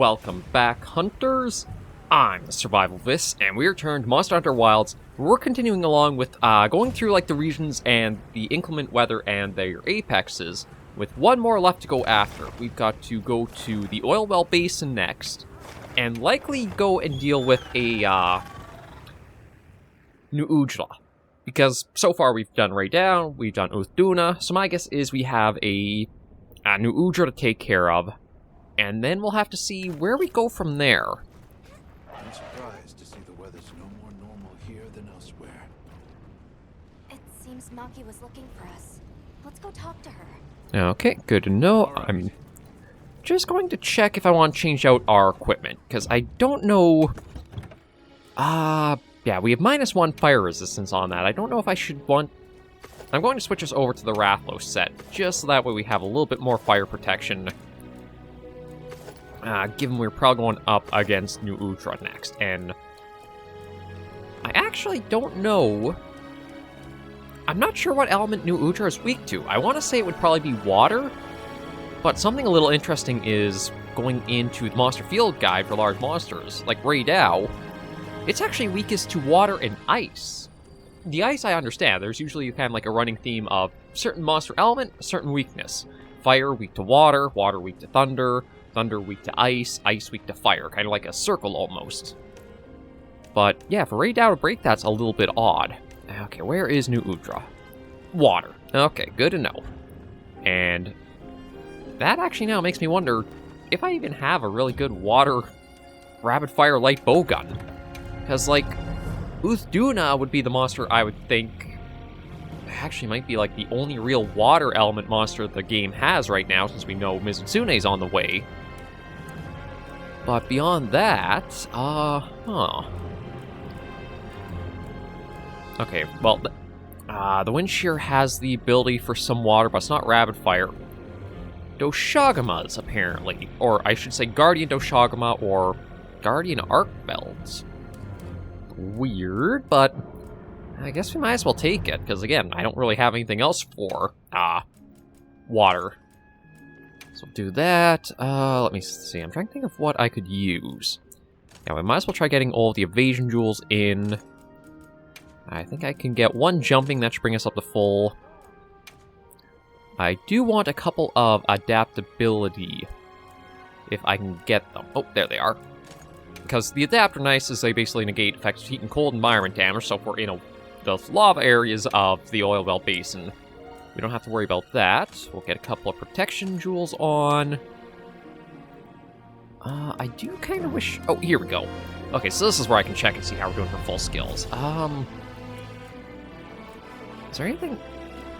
Welcome back, hunters! I'm the Survivalist, and we returned to Monster Hunter Wilds. We're continuing along with going through like the regions and the inclement weather and their apexes, with one more left to go after. We've got to go to the oil well basin next, and likely go and deal with a New Ujla. Because so far we've done Ray Down, we've done Uthduna, so my guess is we have a New Ujla to take care of. And then we'll have to see where we go from there. I'm surprised to see the weather's no more normal here than elsewhere. It seems Maki was looking for us. Let's go talk to her. Okay, good to know. I'm just going to check if I want to change out our equipment, because I don't know... yeah, we have -1 fire resistance on that. I don't know if I should want... I'm going to switch us over to the Rathlos set, just so that way we have a little bit more fire protection. Given we're probably going up against New Ujla next, and I actually don't know. I'm not sure what element New Ujla is weak to. I want to say it would probably be water, but something a little interesting is going into the Monster Field Guide for large monsters, like Raydao. It's actually weakest to water and ice. The ice I understand, there's usually kind of like a running theme of certain monster element, certain weakness. Fire weak to water, water weak to thunder, thunder weak to ice, ice weak to fire, kind of like a circle almost. But yeah, for Raydao to break that's a little bit odd. Okay, where is New Ujla? Water. Okay, good to know. And that actually now makes me wonder if I even have a really good water rapid fire light bow gun. Because like, Uthduna would be the monster I would think actually might be like the only real water element monster the game has right now, since we know Mizutsune's on the way. But beyond that, okay, well, the Wind Shear has the ability for some water, but it's not rapid fire. Doshagamas, apparently. Or I should say Guardian Doshagama or Guardian Arc Belts. Weird, but I guess we might as well take it, because again, I don't really have anything else for, water. So we'll do that. Let me see, I'm trying to think of what I could use. Now, we might as well try getting all of the evasion jewels in. I think I can get 1 jumping, that should bring us up to full. I do want a couple of adaptability, if I can get them. Oh, there they are. Because the adapter nice is they basically negate effects of heat and cold environment damage, so if we're in the lava areas of the oil well basin, we don't have to worry about that. We'll get a couple of protection jewels on. I do kind of wish... Oh, here we go. Okay, so this is where I can check and see how we're doing for full skills. Is there anything...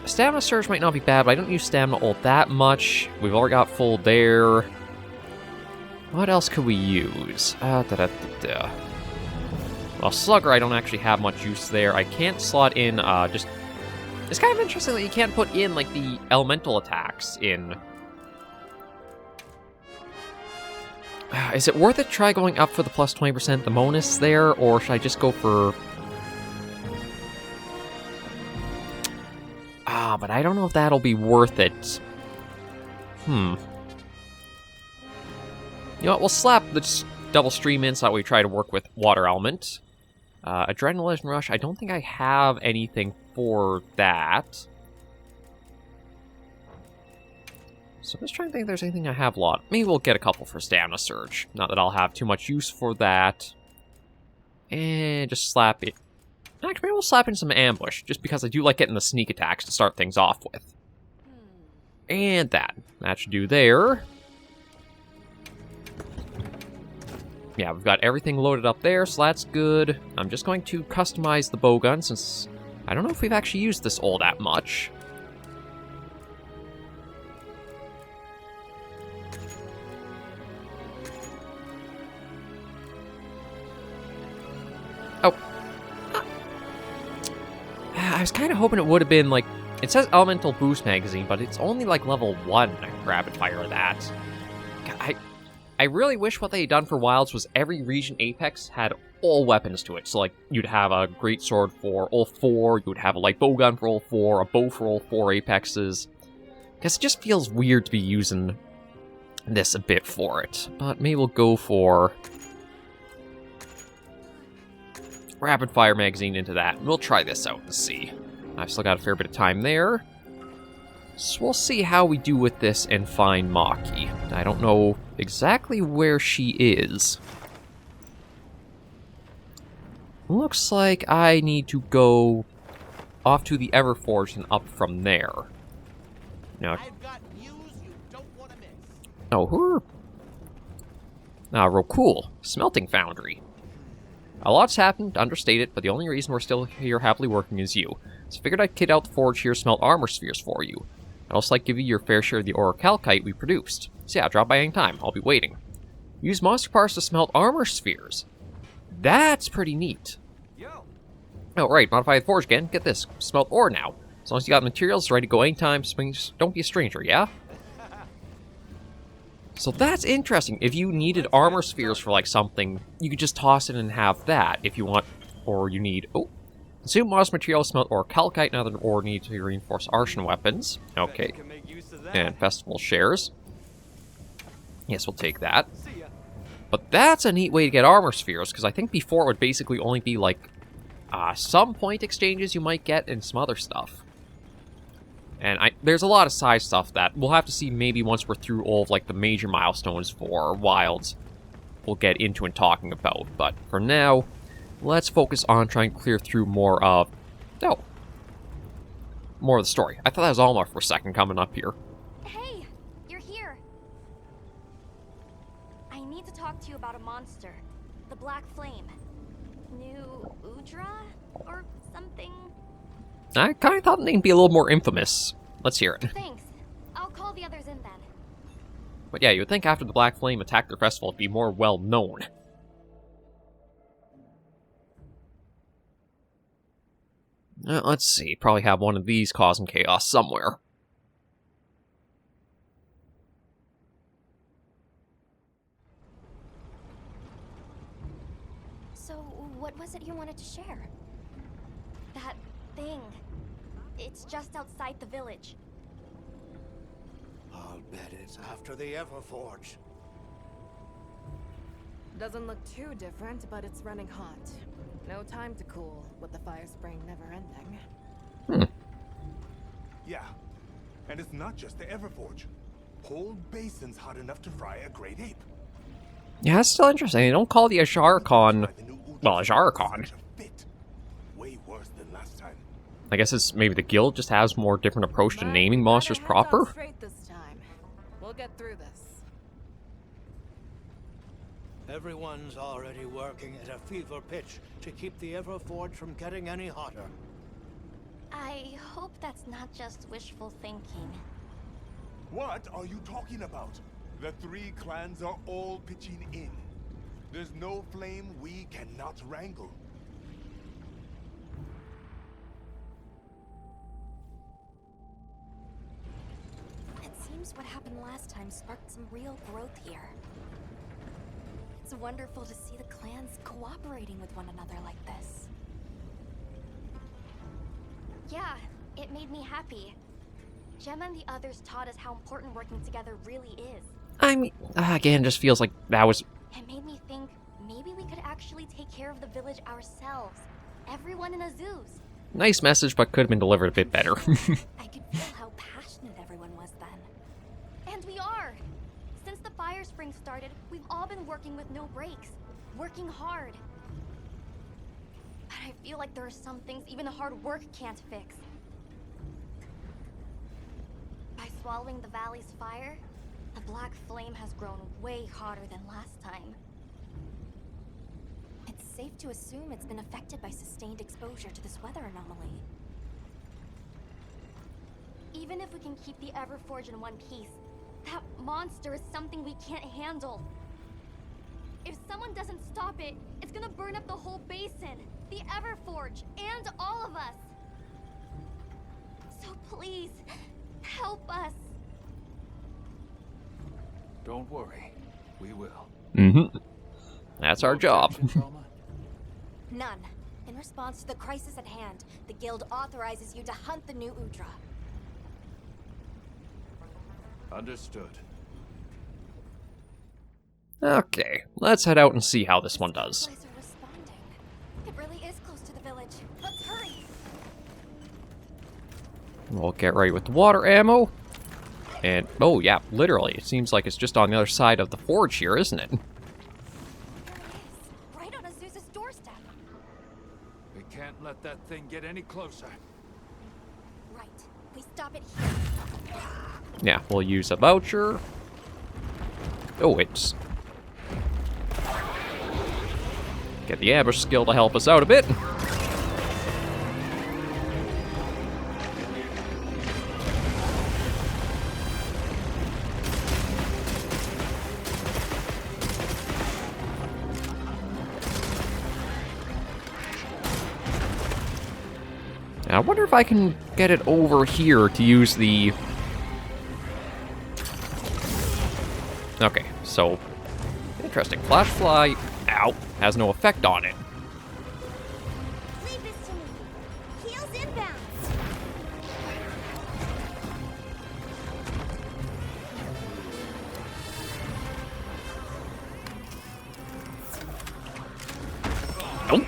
Stamina Surge might not be bad, but I don't use Stamina all that much. We've already got full there. What else could we use? Well, Slugger, I don't actually have much use there. I can't slot in, just... It's kind of interesting that you can't put in, like, the elemental attacks in... Is it worth it to try going up for the plus 20% the bonus there, or should I just go for... but I don't know if that'll be worth it. You know what, we'll slap the double stream in so that we try to work with water element. Adrenaline Rush, I don't think I have anything for that. So I'm just trying to think if there's anything I have a lot. Maybe we'll get a couple for Stamina Surge. Not that I'll have too much use for that. And just slap it. Actually, maybe we'll slap in some Ambush, just because I do like getting the sneak attacks to start things off with. And that. That should do there. Yeah, we've got everything loaded up there, so that's good. I'm just going to customize the bowgun, since I don't know if we've actually used this all that much. Oh. I was kind of hoping it would have been, like... It says Elemental Boost Magazine, but it's only, like, level 1 rapid fire of that. I really wish what they had done for Wilds was every region Apex had all weapons to it. So, like, you'd have a greatsword for all 4, you would have a light bowgun for all 4, a bow for all 4 Apexes. Because it just feels weird to be using this a bit for it. But maybe we'll go for rapid fire magazine into that. We'll try this out and see. I've still got a fair bit of time there. So we'll see how we do with this and find Maki. I don't know exactly where she is. Looks like I need to go off to the Everforged and up from there. Now, I've got news you don't want to miss. oh, who are... real cool. Smelting Foundry. A lot's happened, understated, but the only reason we're still here happily working is you. So figured I'd kit out the forge here, smelt armor spheres for you. I'd also like to give you your fair share of the orichalcite we produced. So yeah, drop by any time. I'll be waiting. Use monster parts to smelt armor spheres. That's pretty neat. Yo. Oh, right, modify the forge again. Get this. Smelt ore now. As long as you got materials ready to go anytime, don't be a stranger, yeah? So that's interesting. If you needed armor spheres for, like, something, you could just toss it and have that if you want. Or you need... Oh. Consume modest materials, smelt ore, calcite, and other ore needed to reinforce arson weapons. Okay. And festival shares. Yes, we'll take that. But that's a neat way to get armor spheres, because I think before it would basically only be, like, some point exchanges you might get and some other stuff. And there's a lot of side stuff that we'll have to see maybe once we're through all of, like, the major milestones for Wilds we'll get into and talking about. But for now, let's focus on trying to clear through more of... Oh. More of the story. I thought that was Almar for a second coming up here. Hey, you're here. I need to talk to you about a monster. The Black Flame. New Udra? Or something? I kind of thought the name would be a little more infamous. Let's hear it. Thanks. I'll call the others in then. But yeah, you would think after the Black Flame attacked the festival it'd be more well-known. Let's see, probably have one of these causing chaos somewhere. So, what was it you wanted to share? That thing. It's just outside the village. I'll bet it's after the Everforge. Doesn't look too different, but it's running hot. No time to cool, with the fire spraying never ending. Yeah, and it's not just the Everforge. Whole basin's hot enough to fry a great ape. Yeah, that's still interesting. They don't call the Ajarkon... Well, Ajarkon. Way worse than last time. I guess it's maybe the guild just has more different approach to naming monsters proper. Straight this time. We'll get through this. Everyone's already working at a fever pitch to keep the Everforge from getting any hotter. I hope that's not just wishful thinking. What are you talking about? The three clans are all pitching in. There's no flame we cannot wrangle. It seems what happened last time sparked some real growth here. It's wonderful to see the clans cooperating with one another like this. Yeah, it made me happy. Gemma and the others taught us how important working together really is. I mean, again, just feels like that was... It made me think maybe we could actually take care of the village ourselves. Everyone in Azuz. Nice message, but could have been delivered a bit better. I could feel how passionate everyone was then. And we are! Since the fire spring started, we've all been working with no breaks. Working hard. But I feel like there are some things even hard work can't fix. By swallowing the valley's fire, the Black Flame has grown way hotter than last time. It's safe to assume it's been affected by sustained exposure to this weather anomaly. Even if we can keep the Everforge in one piece, that monster is something we can't handle. If someone doesn't stop it, it's gonna burn up the whole basin, the Everforge, and all of us. So please, help us. Don't worry, we will. Mm-hmm. That's our job. None. In response to the crisis at hand, the guild authorizes you to hunt the new Udra. Understood. Okay, let's head out and see how this one does. Boys are responding. It really is close to the village. Let's hurry. We'll get ready with the water ammo. And, oh yeah, literally, it seems like it's just on the other side of the forge here, isn't it? There it is. Right on Azusa's doorstep. We can't let that thing get any closer. Right. We stop it here. Yeah, we'll use a voucher. Oh, it's... Get the ambush skill to help us out a bit. Now, I wonder if I can get it over here to use the... Okay, so... Interesting. Flashfly, ow, has no effect on it. Leave this to me. Heels inbound. Nope.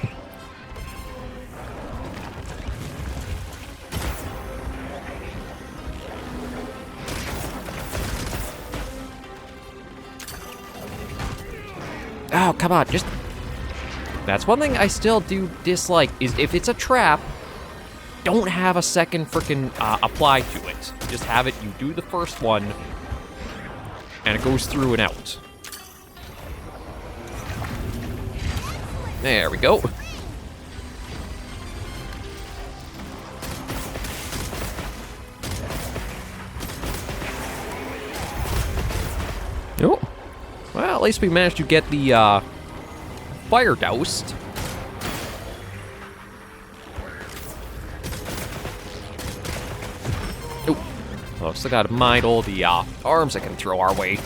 Oh, come on, just... That's one thing I still do dislike, is if it's a trap, don't have a second frickin' apply to it. Just have it, you do the first one, and it goes through and out. There we go. Oh. Well, at least we managed to get the, fire doused. Oh. Oh, still gotta mind all the, arms I can throw our way.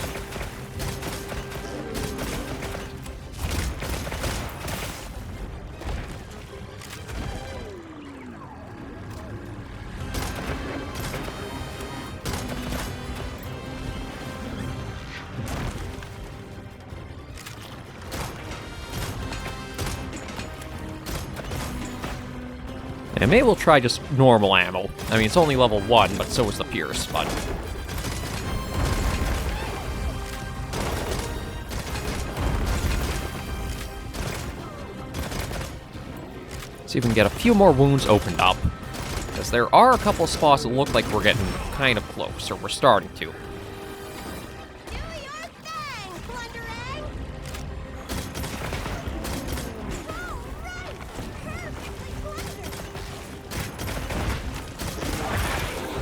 And maybe we'll try just normal ammo. I mean, it's only level 1, but so is the Pierce, but... See if we can get a few more wounds opened up. Because there are a couple spots that look like we're getting kind of close, or we're starting to.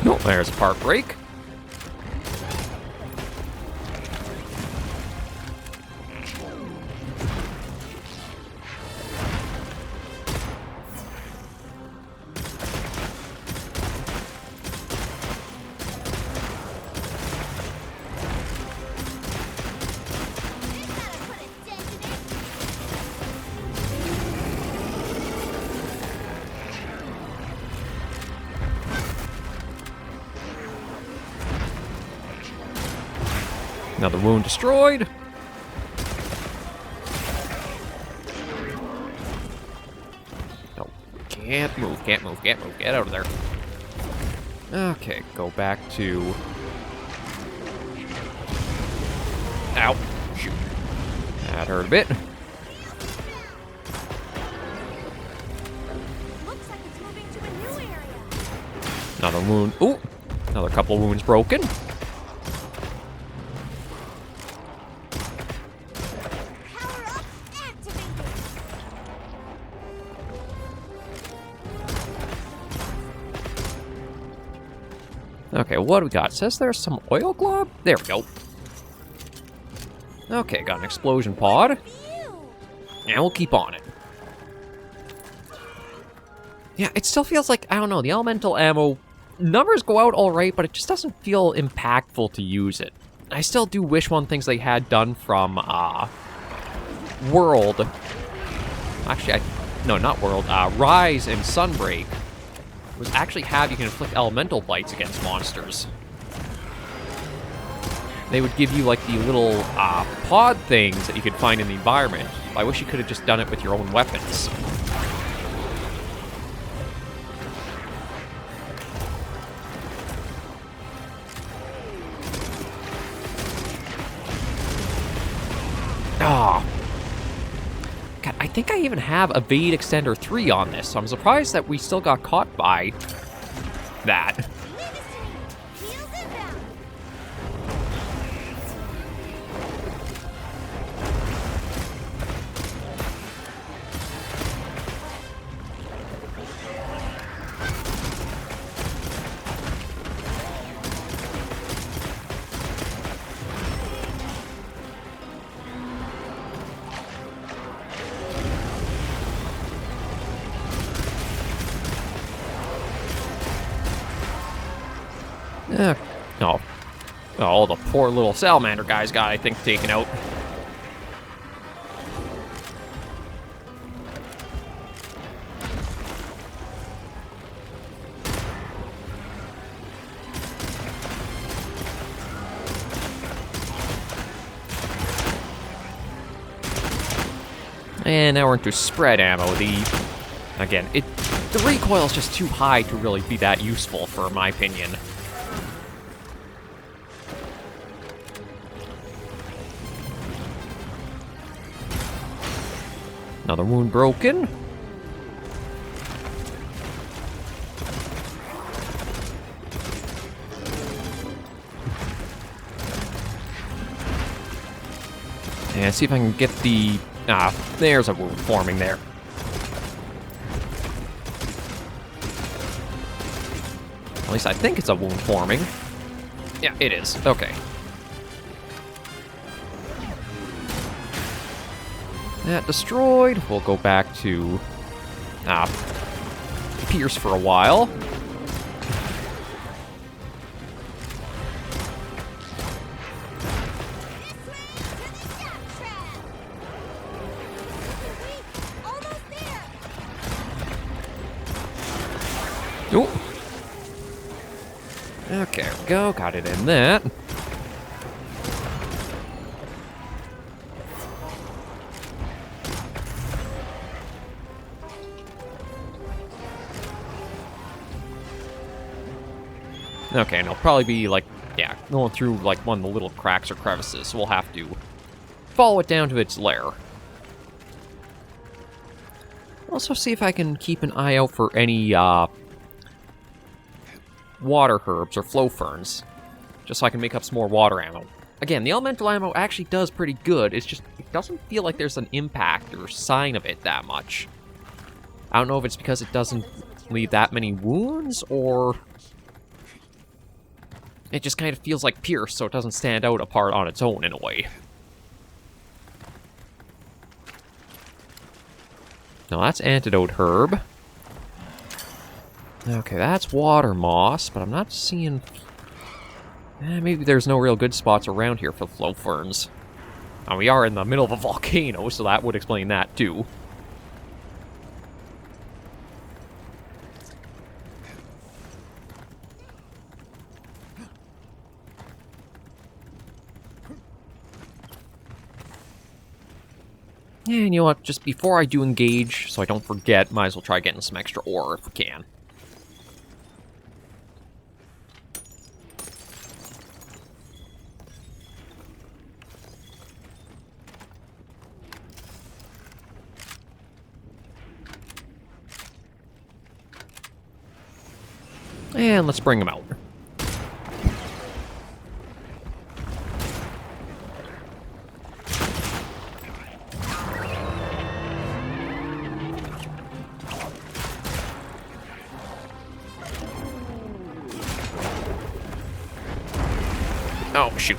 No, there's a part break. Another wound destroyed. No, can't move, can't move, can't move. Get out of there. Okay, go back to... Ow. Shoot. That hurt a bit. Looks like it's moving to a new area. Another wound. Ooh, another couple wounds broken. Okay, what do we got? It says there's some oil glob? There we go. Okay, got an explosion pod. And we'll keep on it. Yeah, it still feels like, I don't know, the elemental ammo numbers go out alright, but it just doesn't feel impactful to use it. I still do wish one things they had done from, World. Actually, no, not World. Rise and Sunbreak was actually have you can inflict elemental bites against monsters. they would give you, like, the little pod things that you could find in the environment. I wish you could have just done it with your own weapons. Ah. God, I think I even have Evade Extender 3 on this, so I'm surprised that we still got caught by that. No. Oh, the poor little salamander guy's got, I think, taken out. And now we're into spread ammo. Again, the recoil is just too high to really be that useful, for my opinion. Another wound broken. And see if I can get the... there's a wound forming there. At least I think it's a wound forming. Yeah, it is. Okay. That destroyed. We'll go back to Pierce for a while. Ooh. Okay, there we go. Got it in that. Okay, and it'll probably be, like, yeah, going through, like, one of the little cracks or crevices, so we'll have to follow it down to its lair. Also see if I can keep an eye out for any, water herbs or flow ferns, just so I can make up some more water ammo. Again, the elemental ammo actually does pretty good, it's just, it doesn't feel like there's an impact or sign of it that much. I don't know if it's because it doesn't leave that many wounds, or... it just kind of feels like Pierce, so it doesn't stand out apart on its own in a way. Now that's Antidote Herb. Okay, that's Water Moss, but I'm not seeing... maybe there's no real good spots around here for flow ferns. Now, we are in the middle of a volcano, so that would explain that too. And you know what, just before I do engage, so I don't forget, might as well try getting some extra ore if we can. And let's bring them out. Oh, shoot.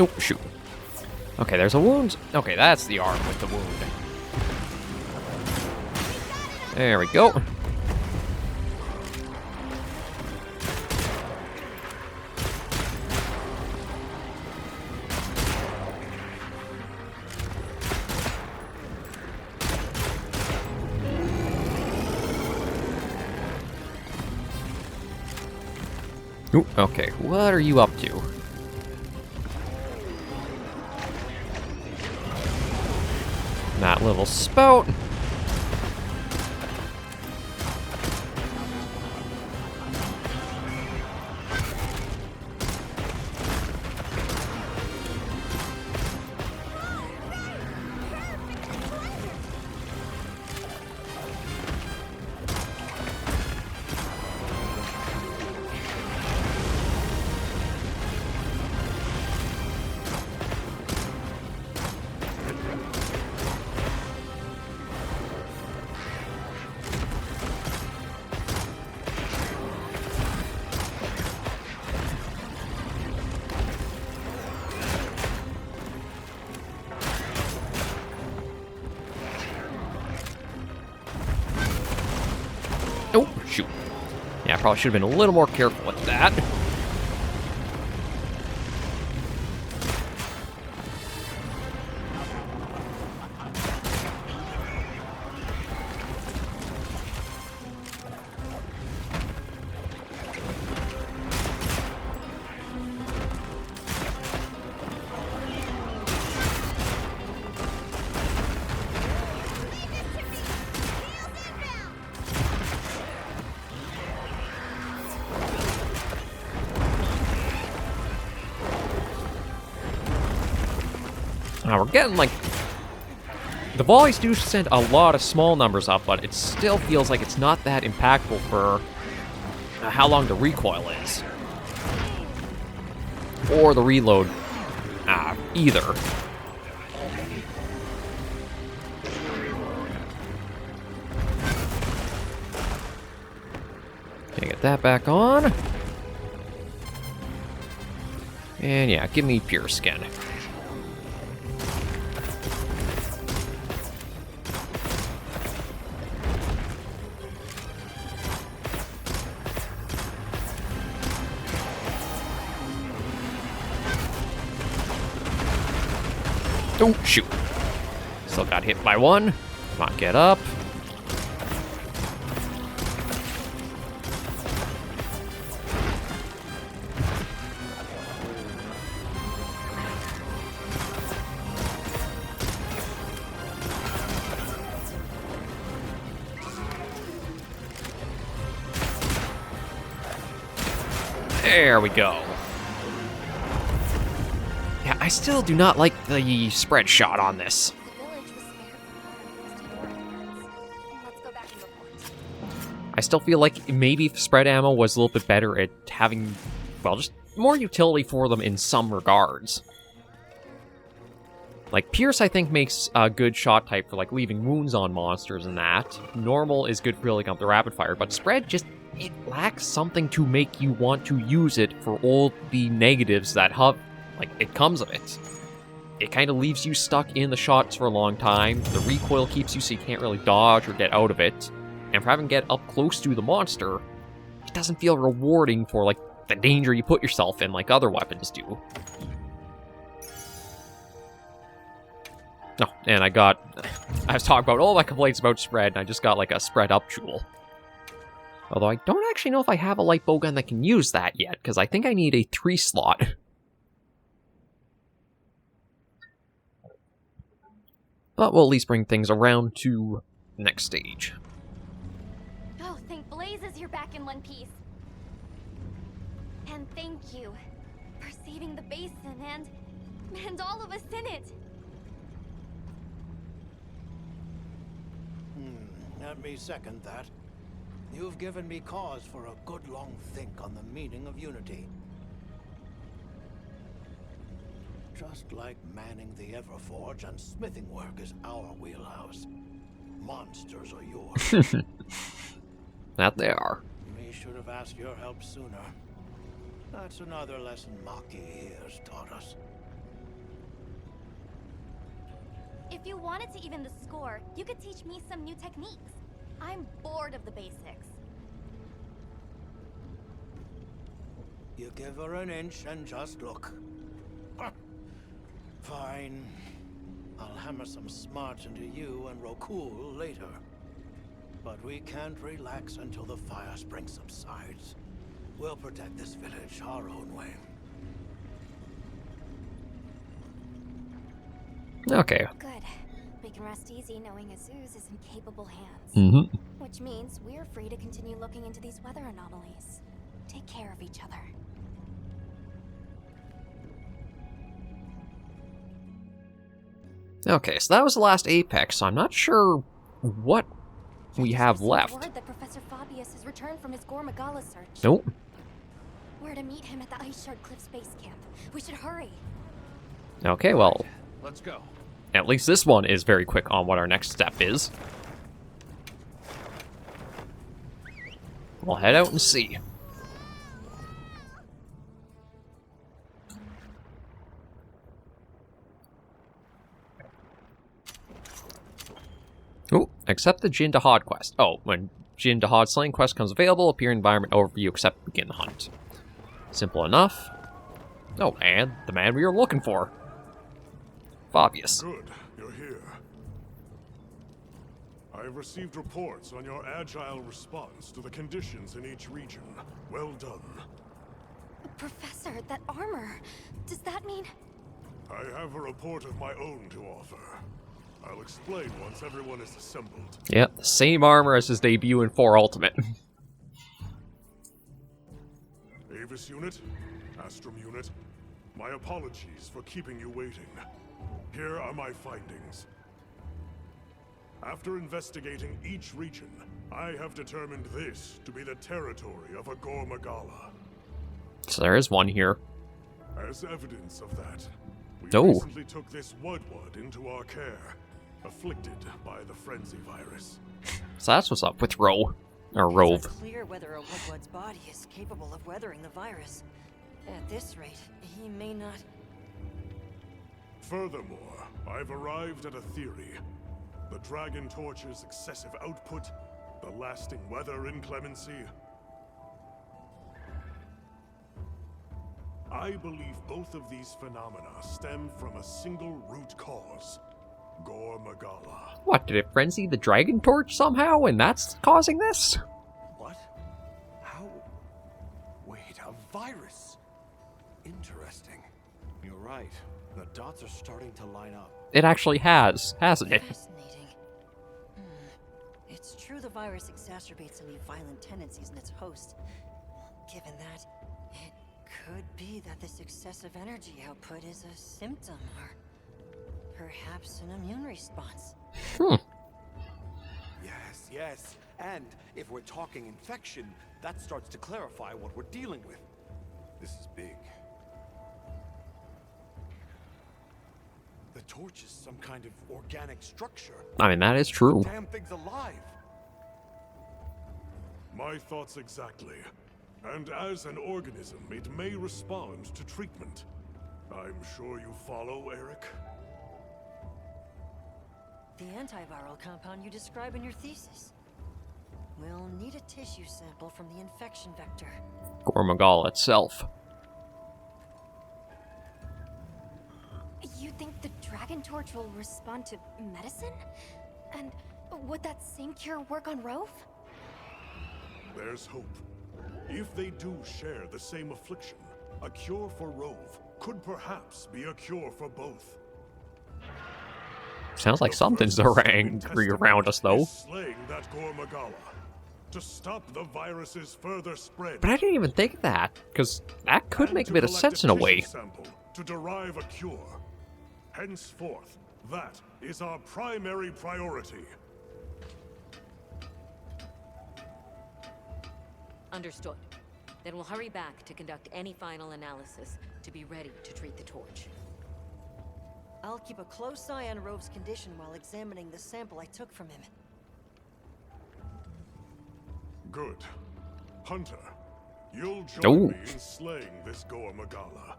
Oh, shoot. Okay, there's a wound. Okay, that's the arm with the wound. There we go. Ooh, okay, what are you up to? That little spout. Oh, shoot. Yeah, I probably should have been a little more careful with that. Now we're getting, like... The volleys do send a lot of small numbers up, but it still feels like it's not that impactful for how long the recoil is. Or the reload, either. Okay, get that back on. And yeah, give me pure skin. Oh, shoot. Still got hit by one. Come on, get up. There we go. Yeah, I still do not like the spread shot on this. The village was spared from harm. Let's go back and report. I still feel like maybe spread ammo was a little bit better at having, well, just more utility for them in some regards. Like, Pierce, I think, makes a good shot type for, like, leaving wounds on monsters and that. Normal is good for building up the rapid fire, but spread just, it lacks something to make you want to use it for all the negatives that it comes of it. It kind of leaves you stuck in the shots for a long time. The recoil keeps you so you can't really dodge or get out of it. And for having to get up close to the monster, it doesn't feel rewarding for, like, the danger you put yourself in like other weapons do. Oh, and I was talking about all my complaints about spread, and I just got, like, a spread up tool. Although I don't actually know if I have a light bowgun that can use that yet, because I think I need a 3-slot. But we'll at least bring things around to the next stage. Oh, thank blazes you're back in one piece. And thank you for saving the basin and all of us in it. Let me second that. You've given me cause for a good long think on the meaning of unity. Just like manning the Everforge and smithing work is our wheelhouse, monsters are yours. That they are. We should have asked your help sooner. That's another lesson Maki has taught us. If you wanted to even the score, you could teach me some new techniques. I'm bored of the basics. You give her an inch and just look. Fine. I'll hammer some smarts into you and Rokul later. But we can't relax until the fire spring subsides. We'll protect this village our own way. Okay. Good. We can rest easy knowing Azuz is in capable hands. Mm-hmm. Which means we're free to continue looking into these weather anomalies. Take care of each other. Okay, so that was the last Apex, so I'm not sure what we have Received left. word that Professor Fabius has returned from his Gore Magala search. Nope. We're to meet him at the Ice Shard Cliffs base camp. We should hurry. Okay, well, Let's go. at least this one is very quick on what our next step is. We'll head out and see. Ooh, accept the Jin Dahad quest. Oh, when Jin Dahad slaying quest comes available, appear in environment overview, accept, begin the hunt. Simple enough. Oh, and the man we were looking for. Fabius. Good, you're here. I've received reports on your agile response to the conditions in each region. Well done. Professor, that armor. Does that mean... I have a report of my own to offer. I'll explain once everyone is assembled. Yep, the same armor as his debut in 4 Ultimate. Avis unit, Astrum unit, my apologies for keeping you waiting. Here are my findings. After investigating each region, I have determined this to be the territory of a Gore Magala. So there is one here. As evidence of that, we Oh. recently took this Wudwud into our care, afflicted by the Frenzy virus. So that's what's up with Ro. Or It's Rove. unclear whether a Wudwud's body is capable of weathering the virus. At this rate, he may not... Furthermore, I've arrived at a theory. The Dragontorch's excessive output, the lasting weather inclemency. I believe both of these phenomena stem from a single root cause. Gore Magala. What, did it frenzy the Dragontorch somehow, and that's causing this? What? How? Wait, a virus? Interesting. You're right. The dots are starting to line up. It actually has, hasn't it? Fascinating. It's true the virus exacerbates any violent tendencies in its host. Given that, it could be that this excessive energy output is a symptom, or perhaps an immune response. Yes, yes. And if we're talking infection, that starts to clarify what we're dealing with. This is big. The torch is some kind of organic structure. I mean, that is true. Damn thing's alive. My thoughts exactly. And as an organism, it may respond to treatment. I'm sure you follow, Eric? The antiviral compound you describe in your thesis. We'll need a tissue sample from the infection vector. Gore Magala itself. You think the Dragontorch will respond to medicine? And would that same cure work on Rove? There's hope. If they do share the same affliction, a cure for Rove could perhaps be a cure for both. Sounds like The something's first saving angry around us, though. is slaying that Gore Magala to stop the virus's further spread. But I didn't even think of that, because that could And make a to bit of collect sense in a tissue way. sample to derive a cure. Henceforth, that is our primary priority. Understood. Then we'll hurry back to conduct any final analysis to be ready to treat the torch. I'll keep a close eye on Rove's condition while examining the sample I took from him. Good. Hunter, you'll join Oh. me in slaying this Gore Magala.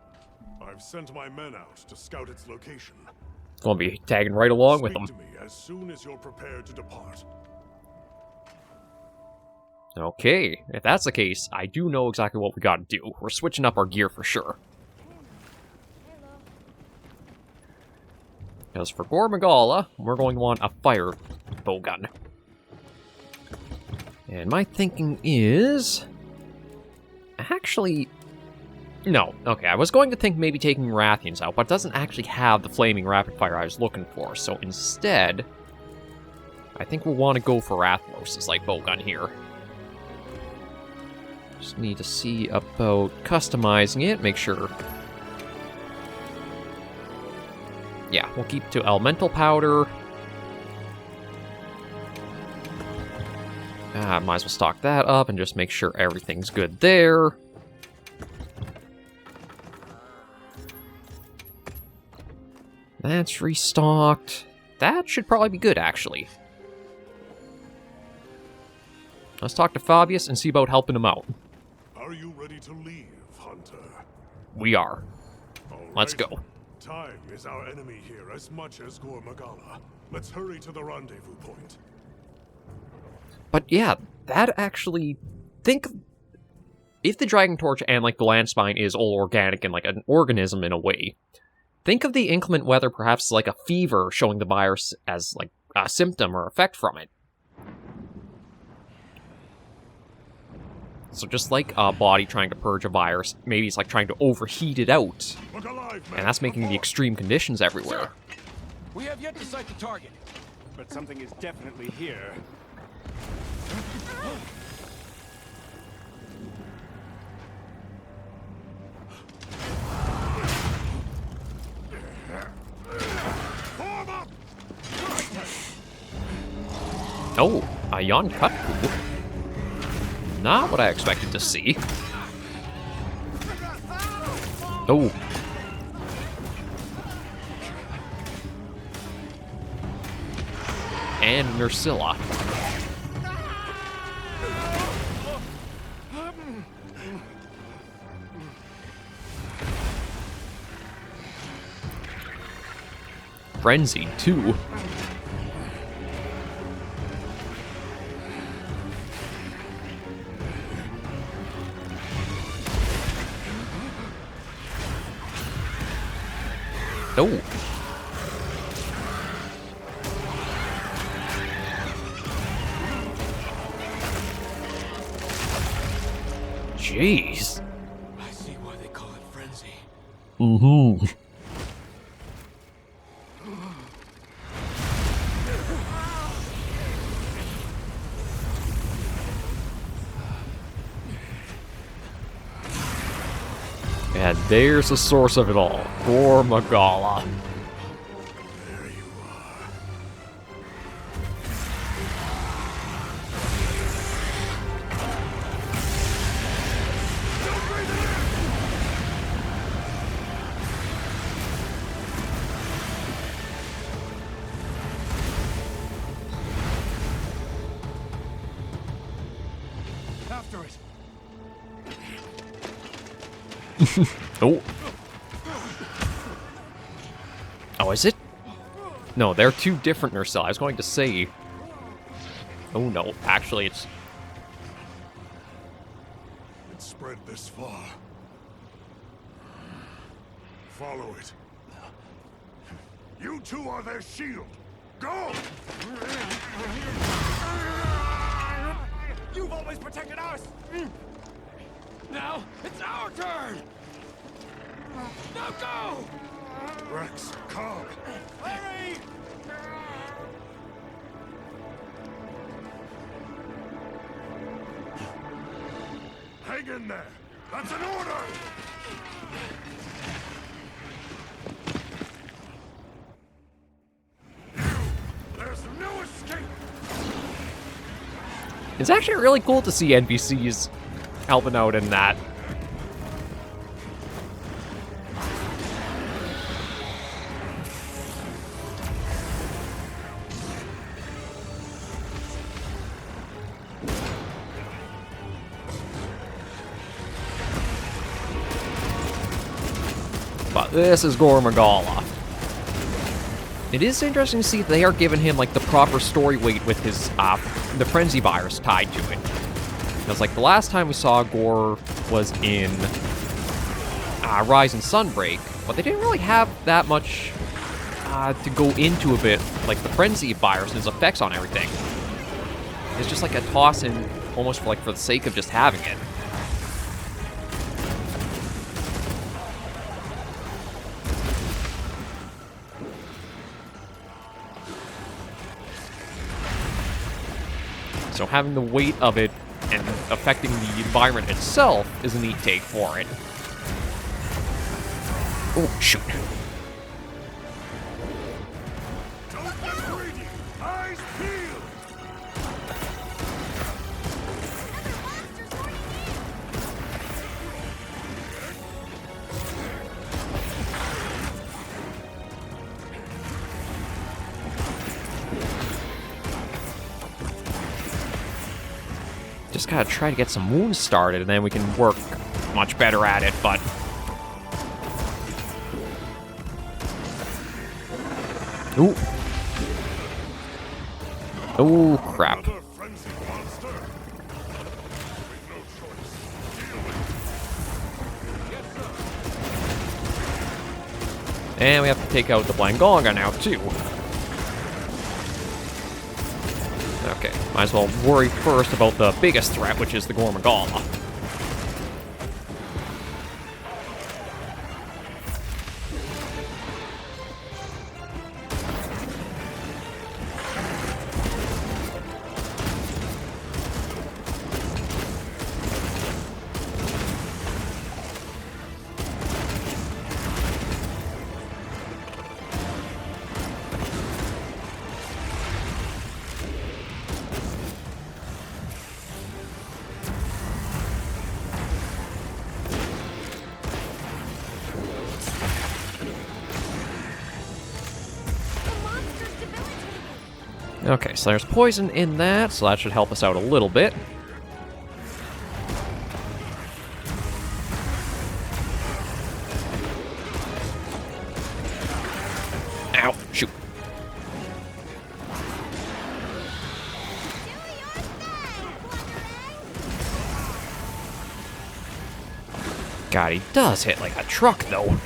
I've sent my men out to scout its location. Gonna be tagging right along with Speak them. to me as soon as you're prepared to depart. Okay, if that's the case, I do know exactly what we gotta do. We're switching up our gear for sure. Because for Gore Magala, we're going to want a fire bowgun. And my thinking is... actually... No, okay, I was going to think maybe taking Rathians out, but it doesn't actually have the flaming rapid fire I was looking for, so instead, I think we'll want to go for Rathlos' light bow gun here. Just need to see about customizing it, make sure. Yeah, we'll keep to elemental powder. Might as well stock that up and just make sure everything's good there. That's restocked. That should probably be good, actually. Let's talk to Fabius and see about helping him out. Are you ready to leave, Hunter? We are. All Let's right. go. Time is our enemy here as much as Gore Magala. Let's hurry to the rendezvous point. But yeah, that actually... Think... If the Dragontorch and, like, the Landspine is all organic and, like, an organism in a way, think of the inclement weather perhaps as, like, a fever showing the virus as, like, a symptom or effect from it. So just like a body trying to purge a virus, maybe it's like trying to overheat it out. Look alive, man. And that's making the extreme conditions everywhere. We have yet to sight the target. But something is definitely here. Form up! Oh, a Yon Cutku. Not what I expected to see. Oh. And Nursilla. Frenzied, too. Oh. Jeez. I see why they call it frenzy. Mm-hmm. And there's the source of it all, Gore Magala. There you are. After it. Oh. Oh, is it? No, they're two different Nursilla. I was going to say... Oh, no. Actually, it's... It's spread this far. Follow it. You two are their shield. Go! You've always protected us! Now, it's our turn! Now go! Rex, calm. Hurry! Hang in there. That's an order! There's no escape! It's actually really cool to see NPCs helping out in that. But this is Gore Magala. It is interesting to see they are giving him like the proper story weight with his the frenzy virus tied to it. Because like the last time we saw Gore was in Rise and Sunbreak, but they didn't really have that much to go into a bit, like the frenzy virus and its effects on everything. It's just like a toss in, almost for the sake of just having it. So having the weight of it and affecting the environment itself is a neat take for it. Oh, shoot. Don't get greedy! Eyes peeled! Just gotta try to get some wounds started, and then we can work much better at it, but... Ooh. Oh, crap. Another frenzied monster? We've no choice. Deal with it. And we have to take out the Blangonga now, too. Okay, might as well worry first about the biggest threat, which is the Gore Magala. Okay, so there's poison in that, so that should help us out a little bit. Ow, shoot. God, he does hit like a truck, though.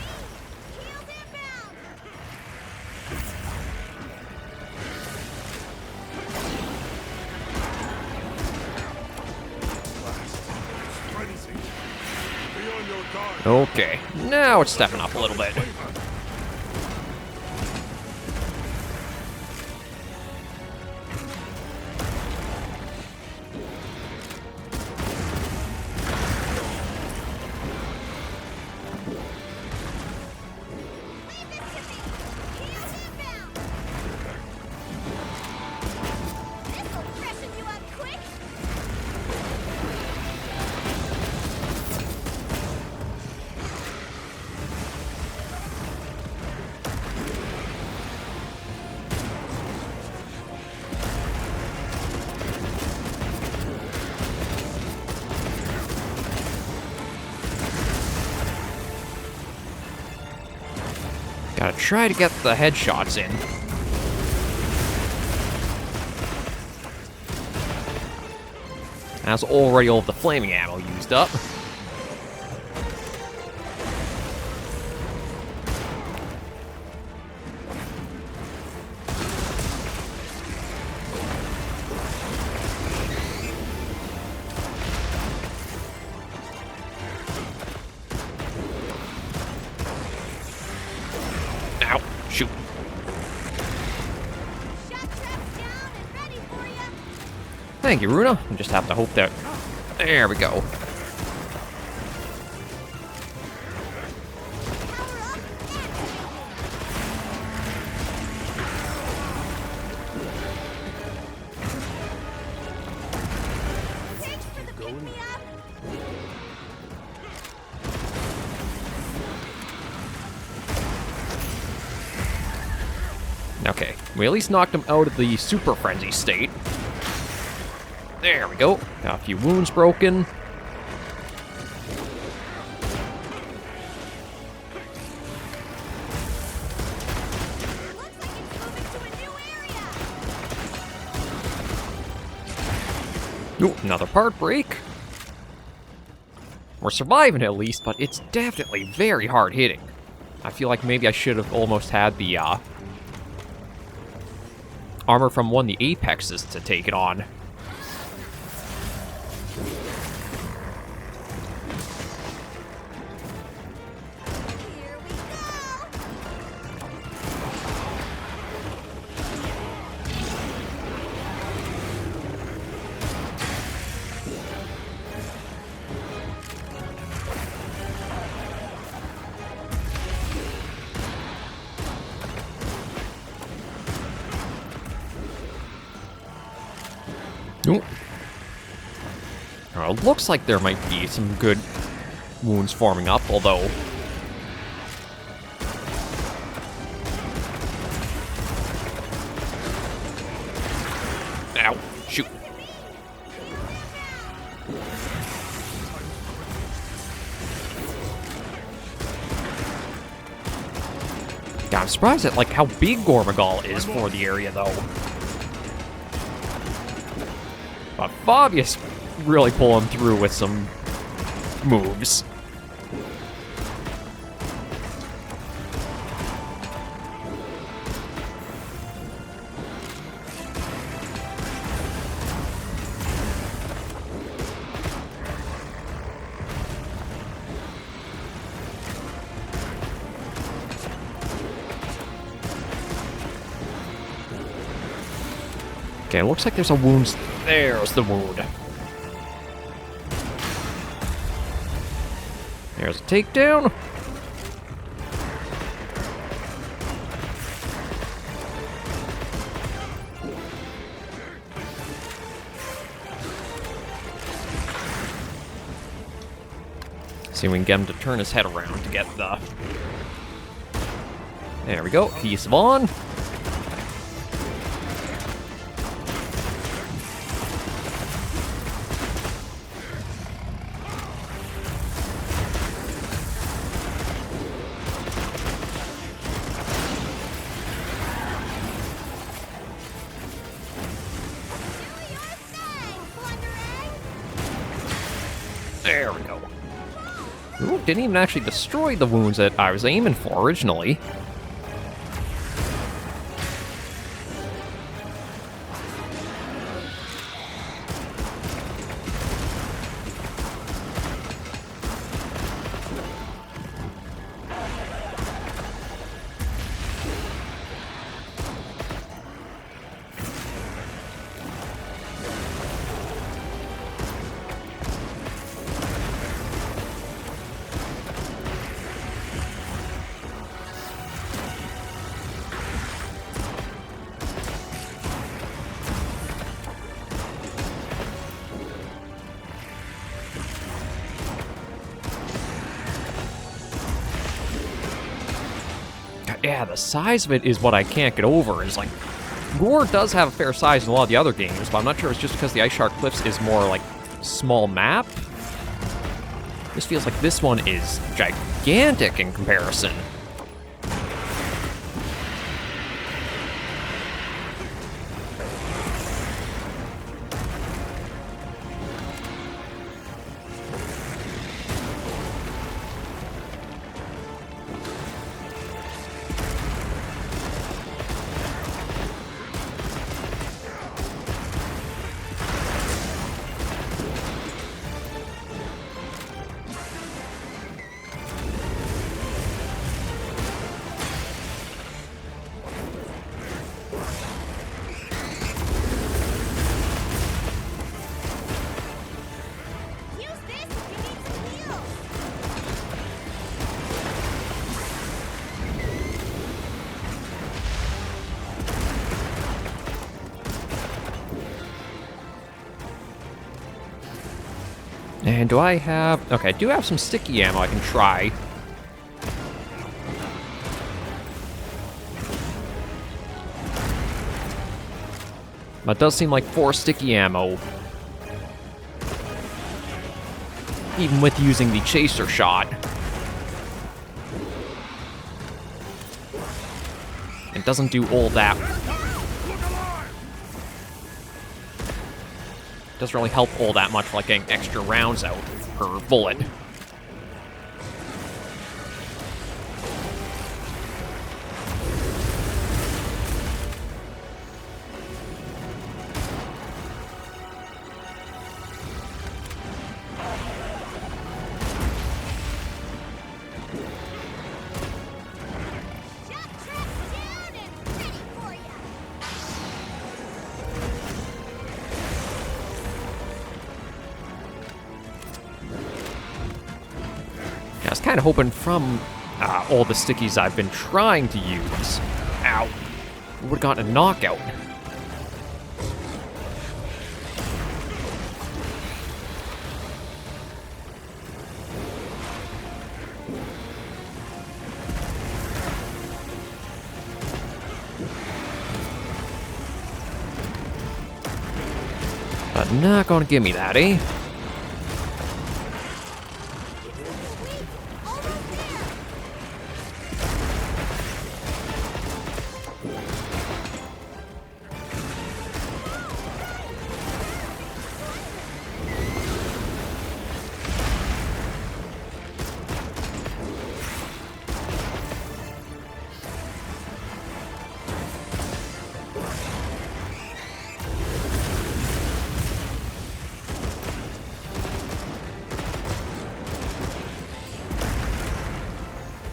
Okay, now it's stepping up a little bit. Gotta try to get the headshots in. That's already all of the flaming ammo used up. Ow, shoot. Thank you, Runa. We just have to hope that... There we go. Okay, we at least knocked him out of the super frenzy state. There we go. Got a few wounds broken. Ooh, another part break. We're surviving at least, but it's definitely very hard hitting. I feel like maybe I should have almost had the armor from one of the Apexes to take it on. Nope. It looks like there might be some good wounds forming up, although... Ow. Shoot. God, I'm surprised at, like, how big Gore Magala is for the area, though. But Fabius really pulling through with some moves. Okay, it looks like there's a wound. There's the wound. There's a takedown. See if we can get him to turn his head around to get the... There we go. Piece of on. There we go. Ooh, didn't even actually destroy the wounds that I was aiming for originally. Yeah, the size of it is what I can't get over. Is like, Gore does have a fair size in a lot of the other games, but I'm not sure it's just because the Ice Shark Cliffs is more like small map. This feels like this one is gigantic in comparison. And do I have... Okay, I do have some sticky ammo I can try. But it does seem like 4 sticky ammo. Even with using the chaser shot. It doesn't do all that. Doesn't really help all that much for like getting extra rounds out per bullet. I was kind of hoping from all the stickies I've been trying to use, would have gotten a knockout. Not gonna give me that, eh?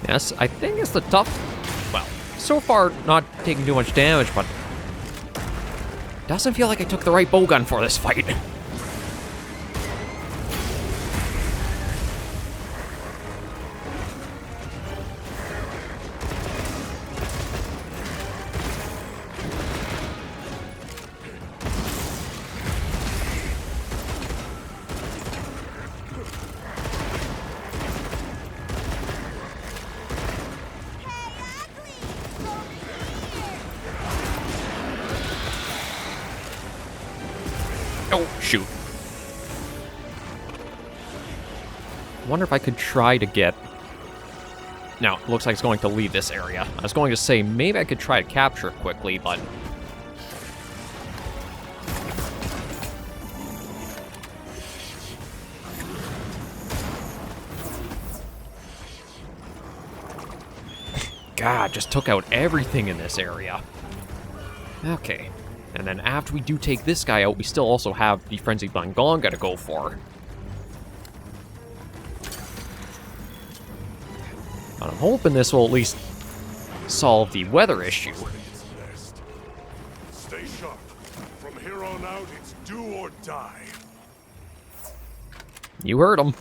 Yes, I think it's the tough... Well, so far not taking too much damage, but... Doesn't feel like I took the right bowgun for this fight. Oh, shoot. Wonder if I could try to get... No, looks like it's going to leave this area. I was going to say, maybe I could try to capture it quickly, but... God, just took out everything in this area. Okay. And then after we do take this guy out, we still also have the Frenzied Malady to go for. But I'm hoping this will at least solve the weather issue. Stay sharp. From here on out, it's do or die. You heard him.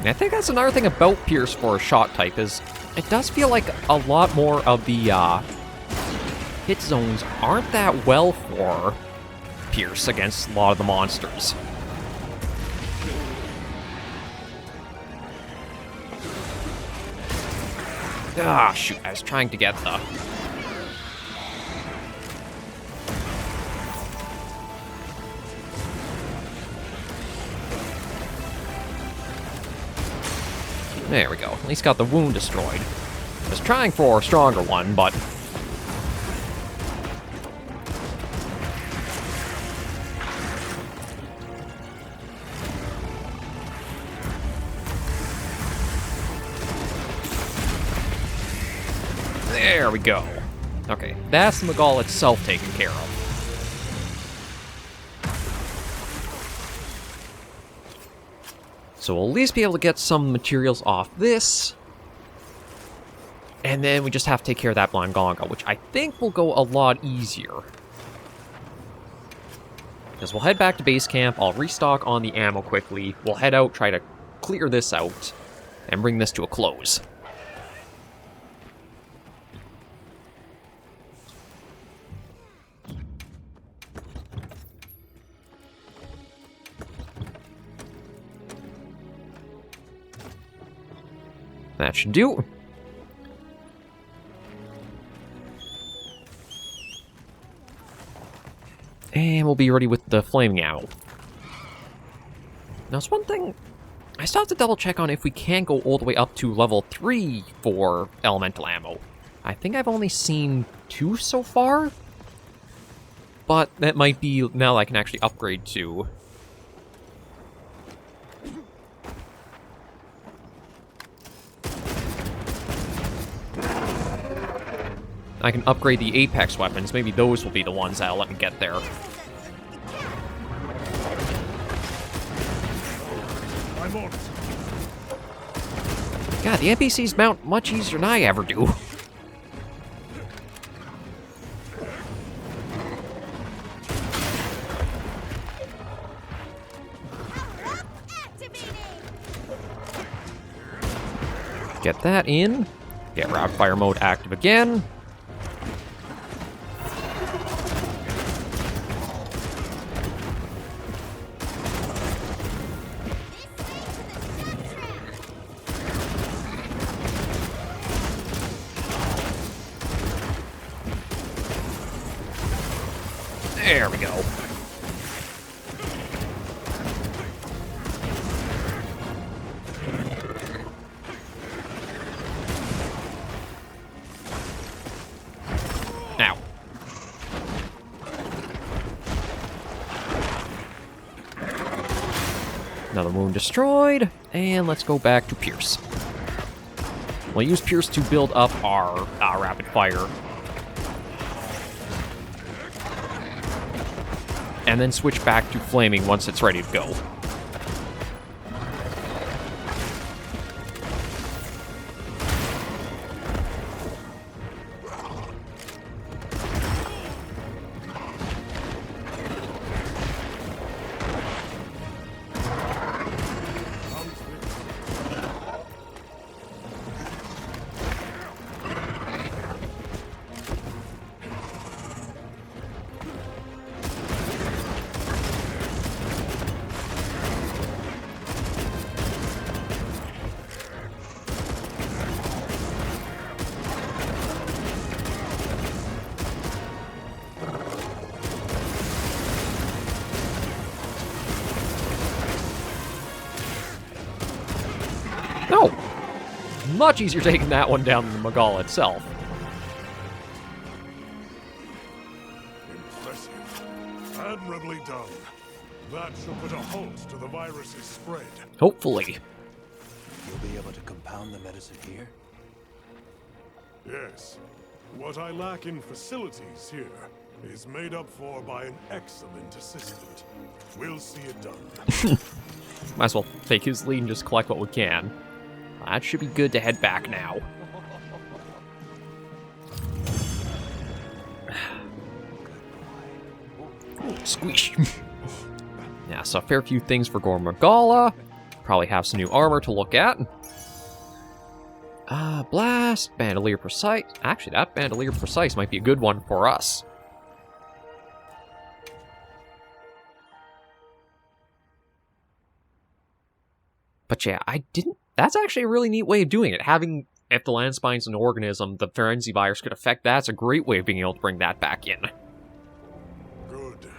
And I think that's another thing about Pierce for a shot type, is it does feel like a lot more of the hit zones aren't that well for Pierce against a lot of the monsters. Ah, shoot, I was trying to get the... There we go. At least got the wound destroyed. I was trying for a stronger one, but... There we go. Okay, that's the Magala itself taken care of. So we'll at least be able to get some materials off this. And then we just have to take care of that Gallagher, which I think will go a lot easier. Because we'll head back to base camp, I'll restock on the ammo quickly, we'll head out, try to clear this out, and bring this to a close. That should do. And we'll be ready with the flaming ammo. Now, it's one thing I still have to double check on if we can go all the way up to level 3 for elemental ammo. I think I've only seen 2 so far, but that might be now I can actually upgrade to. I can upgrade the Apex weapons. Maybe those will be the ones that'll let me get there. I'm on it. God, the NPCs mount much easier than I ever do. Get that in. Get rapid fire mode active again. There we go. Now. Another wound destroyed, and let's go back to Pierce. We'll use Pierce to build up our rapid fire. And then switch back to flaming once it's ready to go. No! Much easier taking that one down than the Magala itself. Impressive. Admirably done. That should put a halt to the virus's spread. Hopefully. You'll be able to compound the medicine here? Yes. What I lack in facilities here is made up for by an excellent assistant. We'll see it done. Might as well take his lead and just collect what we can. That should be good to head back now. Ooh, squish. Yeah, so a fair few things for Gore Magala. Probably have some new armor to look at. Blast, Bandolier Precise. Actually, that Bandolier Precise might be a good one for us. But yeah, that's actually a really neat way of doing it. Having, if the Landspine's an organism, the Frenzied virus could affect that. It's a great way of being able to bring that back in. Good.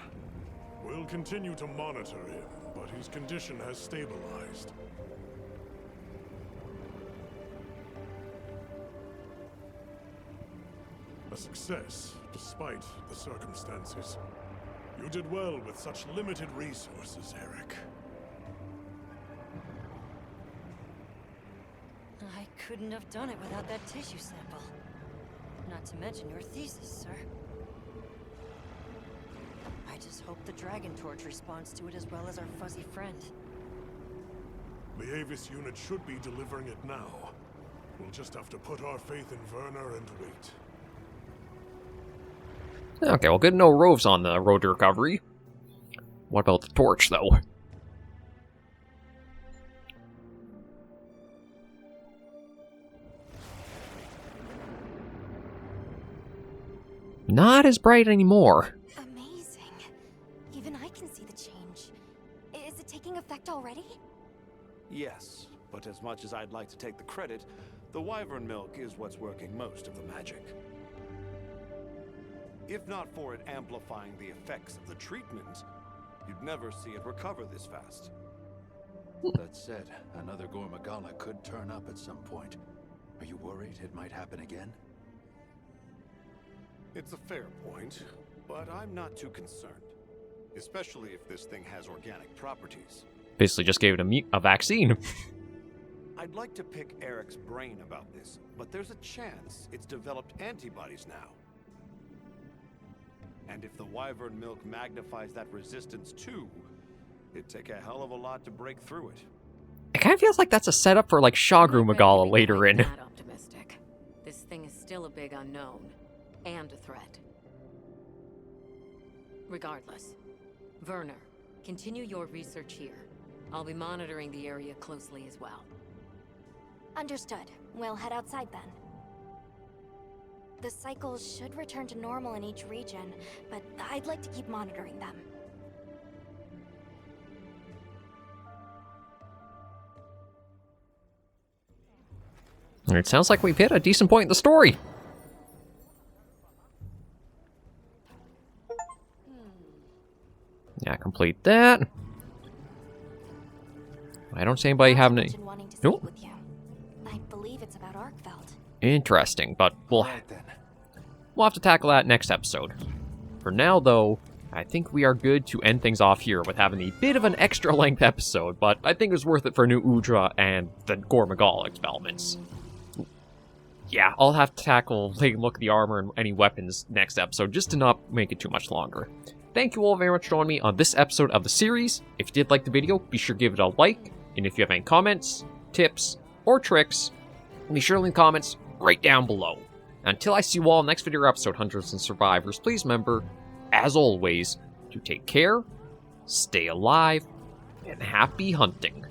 We'll continue to monitor him, but his condition has stabilized. A success, despite the circumstances. You did well with such limited resources, Eric. I couldn't have done it without that tissue sample. Not to mention your thesis, sir. I just hope the Dragontorch responds to it as well as our fuzzy friend. The Avis unit should be delivering it now. We'll just have to put our faith in Werner and wait. Okay, well, good to know Rove's on the road to recovery. What about the torch, though? Not as bright anymore. Amazing. Even I can see the change. Is it taking effect already? Yes, but as much as I'd like to take the credit, the wyvern milk is what's working most of the magic. If not for it amplifying the effects of the treatment, you'd never see it recover this fast. That said, another Gore Magala could turn up at some point. Are you worried it might happen again? It's a fair point, but I'm not too concerned. Especially if this thing has organic properties. Basically just gave it a vaccine. I'd like to pick Eric's brain about this, but there's a chance it's developed antibodies now. And if the wyvern milk magnifies that resistance too, it'd take a hell of a lot to break through it. It kind of feels like that's a setup for, like, Shagru Magala later in. Not optimistic. This thing is still a big unknown, and a threat. Regardless, Werner, continue your research here. I'll be monitoring the area closely as well. Understood. We'll head outside then. The cycles should return to normal in each region, but I'd like to keep monitoring them. It sounds like we've hit a decent point in the story. Yeah, complete that. I don't see anybody having any... Nope. With you. I believe it's about Arkveld. Interesting, but we'll have to tackle that next episode. For now, though, I think we are good to end things off here with having a bit of an extra length episode, but I think it was worth it for New Udra and the Gore Magala developments. Yeah, I'll have to take a look at the armor and any weapons next episode, just to not make it too much longer. Thank you all very much for joining me on this episode of the series. If you did like the video, be sure to give it a like, and if you have any comments, tips, or tricks, be sure to leave comments right down below. Until I see you all next video or episode, Hunters and Survivors, please remember, as always, to take care, stay alive, and happy hunting.